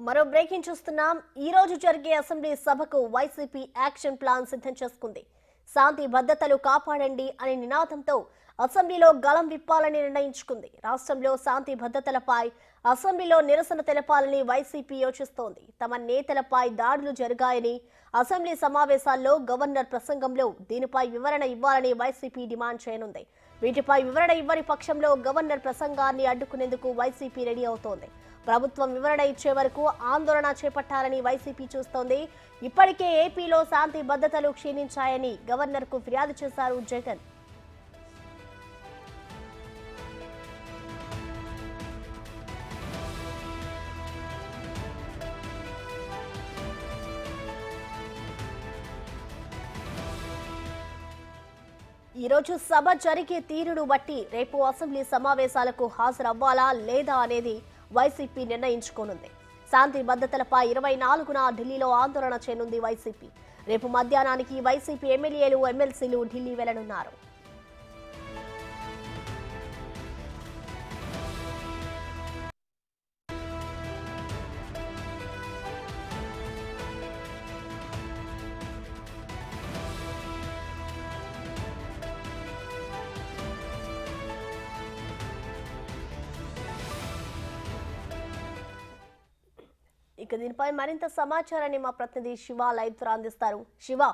మరో బ్రేకింగ్ చూస్తున్నాం. ఈ రోజు జరిగే అసెంబ్లీ సభకు వైసీపీ యాక్షన్ ప్లాన్ సిద్ధం చేసుకుంది. శాంతి భద్రతలు కాపాడండి అనే నినాదంతో అసెంబ్లీలో గళం విప్పాలని నిర్ణయించుకుంది. రాష్ట్రంలో శాంతి భద్రతలపై అసెంబ్లీలో నిరసన తెలపాలని వైసీపీ యోచిస్తోంది. తమ నేతలపై దాడులు జరిగాయని అసెంబ్లీ సమావేశాల్లో గవర్నర్ ప్రసంగంలో దీనిపై వివరణ ఇవ్వాలని వైసీపీ డిమాండ్ చేయనుంది. వీటిపై వివరణ ఇవ్వని పక్షంలో గవర్నర్ ప్రసంగాన్ని అడ్డుకునేందుకు వైసీపీ రెడీ అవుతోంది. ప్రభుత్వం వివరణ ఇచ్చే వరకు ఆందోళన చేపట్టాలని వైసీపీ చూస్తోంది. ఇప్పటికే ఏపీలో శాంతి భద్రతలు క్షీణించాయని గవర్నర్కు ఫిర్యాదు చేశారు జగన్. ఈ రోజు సభ జరిగే తీరును బట్టి రేపు అసెంబ్లీ సమావేశాలకు హాజరవ్వాలా లేదా అనేది వైసీపీ నిర్ణయించుకోనుంది. శాంతి భద్రతలపై 24న ఢిల్లీలో ఆందోళన చేయనుంది వైసీపీ. రేపు మధ్యాహ్నానికి వైసీపీ ఎమ్మెల్యేలు ఎమ్మెల్సీలు ఢిల్లీ వెళ్లనున్నారు. ఇక దీనిపై మరింత సమాచారాన్ని మా ప్రతినిధి శివ లైవ్ ద్వారా అందిస్తారు. శివ,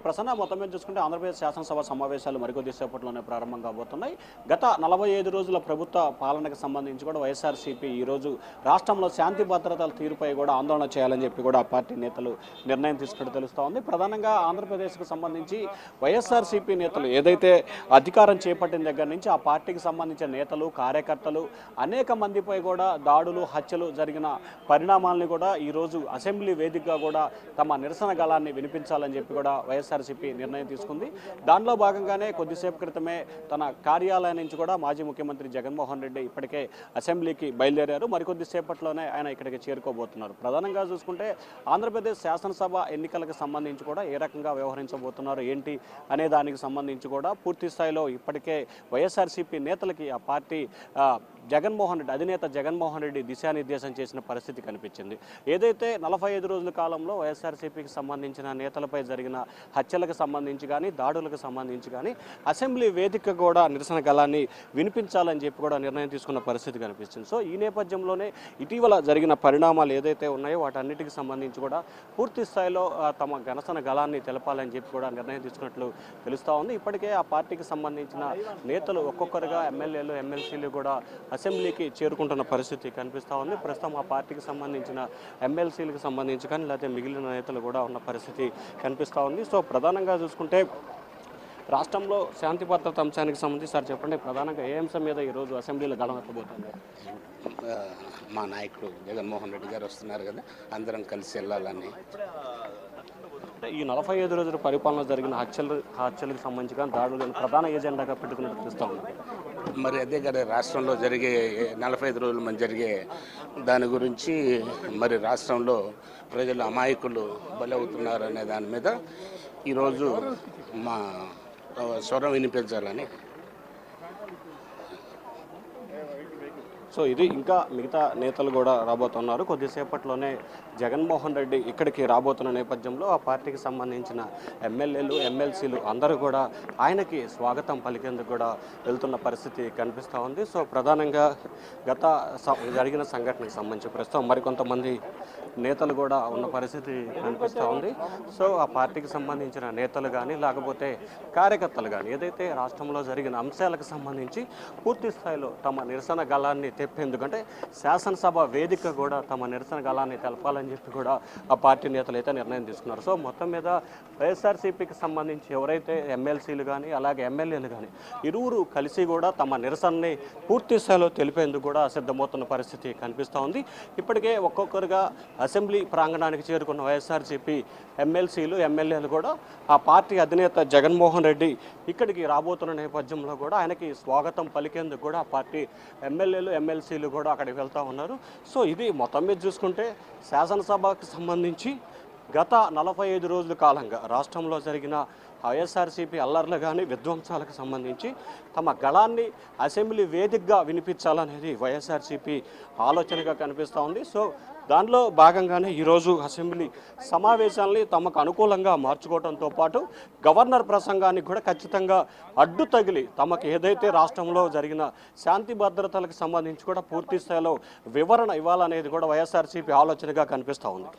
ప్రసన్న మొత్తం మీద చూసుకుంటే ఆంధ్రప్రదేశ్ శాసనసభ సమావేశాలు మరికొద్ది సేపట్లోనే ప్రారంభం కాబోతున్నాయి. గత 45 రోజుల ప్రభుత్వ పాలనకు సంబంధించి కూడా వైఎస్ఆర్సీపీ ఈరోజు రాష్ట్రంలో శాంతి భద్రతల తీరుపై కూడా ఆందోళన చేయాలని చెప్పి కూడా ఆ పార్టీ నేతలు నిర్ణయం తీసుకున్నట్టు తెలుస్తూ ఉంది. ప్రధానంగా ఆంధ్రప్రదేశ్కు సంబంధించి వైఎస్ఆర్సీపీ నేతలు ఏదైతే అధికారం చేపట్టిన దగ్గర నుంచి ఆ పార్టీకి సంబంధించిన నేతలు కార్యకర్తలు అనేక మందిపై కూడా దాడులు హత్యలు జరిగిన పరిణామాలని కూడా ఈరోజు అసెంబ్లీ వేదికగా కూడా తమ నిరసన గళాన్ని వినిపించాలని చెప్పి కూడా వైఎస్ఆర్సీపీ నిర్ణయం తీసుకుంది. దానిలో భాగంగానే కొద్దిసేపు క్రితమే తన కార్యాలయం నుంచి కూడా మాజీ ముఖ్యమంత్రి జగన్మోహన్ రెడ్డి ఇప్పటికే అసెంబ్లీకి బయలుదేరారు. మరికొద్ది సేపట్లోనే ఆయన ఇక్కడికి చేరుకోబోతున్నారు. ప్రధానంగా చూసుకుంటే ఆంధ్రప్రదేశ్ శాసనసభ ఎన్నికలకు సంబంధించి కూడా ఏ రకంగా వ్యవహరించబోతున్నారు ఏంటి అనే దానికి సంబంధించి కూడా పూర్తి స్థాయిలో ఇప్పటికే వైఎస్ఆర్సీపీ నేతలకి ఆ పార్టీ జగన్మోహన్ రెడ్డి అధినేత జగన్మోహన్ రెడ్డి దిశానిర్దేశం చేసిన పరిస్థితి కనిపించింది. ఏదైతే 45 రోజుల కాలంలో వైఎస్ఆర్సీపీకి సంబంధించిన నేతలపై జరిగిన హత్యలకు సంబంధించి కానీ దాడులకు సంబంధించి కానీ అసెంబ్లీ వేదిక కూడా నిరసన గళాన్ని వినిపించాలని చెప్పి కూడా నిర్ణయం తీసుకున్న పరిస్థితి కనిపిస్తుంది. సో ఈ నేపథ్యంలోనే ఇటీవల జరిగిన పరిణామాలు ఏదైతే ఉన్నాయో వాటన్నిటికి సంబంధించి కూడా పూర్తి స్థాయిలో తమ నిరసన గళాన్ని తెలపాలని చెప్పి కూడా నిర్ణయం తీసుకున్నట్లు తెలుస్తూ ఉంది. ఇప్పటికే ఆ పార్టీకి సంబంధించిన నేతలు ఒక్కొక్కరుగా ఎమ్మెల్యేలు ఎమ్మెల్సీలు కూడా అసెంబ్లీకి చేరుకుంటున్న పరిస్థితి కనిపిస్తూ ఉంది. ప్రస్తుతం ఆ పార్టీకి సంబంధించిన ఎమ్మెల్సీలకు సంబంధించి కానీ లేకపోతే మిగిలిన నేతలు కూడా ఉన్న పరిస్థితి కనిపిస్తూ ఉంది. సో ప్రధానంగా చూసుకుంటే రాష్ట్రంలో శాంతి భద్రత అంశానికి సంబంధించి సార్ చెప్పండి, ప్రధానంగా ఏ అంశం మీద ఈరోజు అసెంబ్లీలో గడవకపోతుంది? మా నాయకుడు జగన్మోహన్ రెడ్డి గారు వస్తున్నారు కదా, అందరం కలిసి వెళ్ళాలని. ఈ 45 రోజుల పరిపాలన జరిగిన హత్యలకు సంబంధించి కానీ దాడులు ప్రధాన ఏజెండాగా పెట్టుకున్నట్టు తెలుస్తూ ఉంది. మరి అదే కదా రాష్ట్రంలో జరిగే 45 రోజులు మన జరిగే దాని గురించి మరి రాష్ట్రంలో ప్రజలు అమాయకులు బలవుతున్నారు అనే దాని మీద ఈరోజు మా స్వరం వినిపించాలని. సో ఇది ఇంకా మిగతా నేతలు కూడా రాబోతున్నారు. కొద్దిసేపట్లోనే జగన్మోహన్ రెడ్డి ఇక్కడికి రాబోతున్న నేపథ్యంలో ఆ పార్టీకి సంబంధించిన ఎమ్మెల్యేలు ఎమ్మెల్సీలు అందరూ కూడా ఆయనకి స్వాగతం పలికేందుకు కూడా వెళ్తున్న పరిస్థితి కనిపిస్తూ ఉంది. సో ప్రధానంగా గత జరిగిన సంఘటనకు సంబంధించి ప్రస్తుతం మరికొంతమంది నేతలు కూడా ఉన్న పరిస్థితి కనిపిస్తూ ఉంది. సో ఆ పార్టీకి సంబంధించిన నేతలు కానీ లేకపోతే కార్యకర్తలు కానీ ఏదైతే రాష్ట్రంలో జరిగిన అంశాలకు సంబంధించి పూర్తి స్థాయిలో తమ నిరసన గళాన్ని తెప్పేందుకంటే శాసనసభ వేదిక కూడా తమ నిరసన గళాన్ని తెలపాలని చెప్పి కూడా ఆ పార్టీ నేతలు అయితే నిర్ణయం తీసుకున్నారు. సో మొత్తం మీద వైఎస్ఆర్సీపీకి సంబంధించి ఎవరైతే ఎమ్మెల్సీలు కానీ అలాగే ఎమ్మెల్యేలు కానీ ఇరువురు కలిసి కూడా తమ నిరసనని పూర్తి స్థాయిలో తెలిపేందుకు కూడా సిద్ధమవుతున్న పరిస్థితి కనిపిస్తూ ఉంది. ఇప్పటికే ఒక్కొక్కరుగా అసెంబ్లీ ప్రాంగణానికి చేరుకున్న వైఎస్ఆర్సీపీ ఎమ్మెల్సీలు ఎమ్మెల్యేలు కూడా ఆ పార్టీ అధినేత జగన్మోహన్ రెడ్డి ఇక్కడికి రాబోతున్న నేపథ్యంలో కూడా ఆయనకి స్వాగతం పలికేందుకు కూడా ఆ పార్టీ ఎమ్మెల్యేలు ఎమ్మెల్సీలు కూడా అక్కడికి వెళ్తూ ఉన్నారు. సో ఇది మొత్తం మీద చూసుకుంటే శాసనసభకు సంబంధించి గత 45 రోజుల కాలంగా రాష్ట్రంలో జరిగిన వైఎస్ఆర్సీపీ అల్లర్లు కానీ విధ్వంసాలకు సంబంధించి తమ గళాన్ని అసెంబ్లీ వేదికగా వినిపించాలనేది వైఎస్ఆర్సీపీ ఆలోచనగా కనిపిస్తూ ఉంది. సో దానిలో భాగంగానే ఈరోజు అసెంబ్లీ సమావేశాలని తమకు అనుకూలంగా మార్చుకోవడంతో పాటు గవర్నర్ ప్రసంగానికి కూడా ఖచ్చితంగా అడ్డు తగిలి తమకు ఏదైతే రాష్ట్రంలో జరిగిన శాంతి భద్రతలకు సంబంధించి కూడా పూర్తి స్థాయిలో వివరణ ఇవ్వాలనేది కూడా వైఎస్ఆర్సీపీ ఆలోచనగా కనిపిస్తూ ఉంది.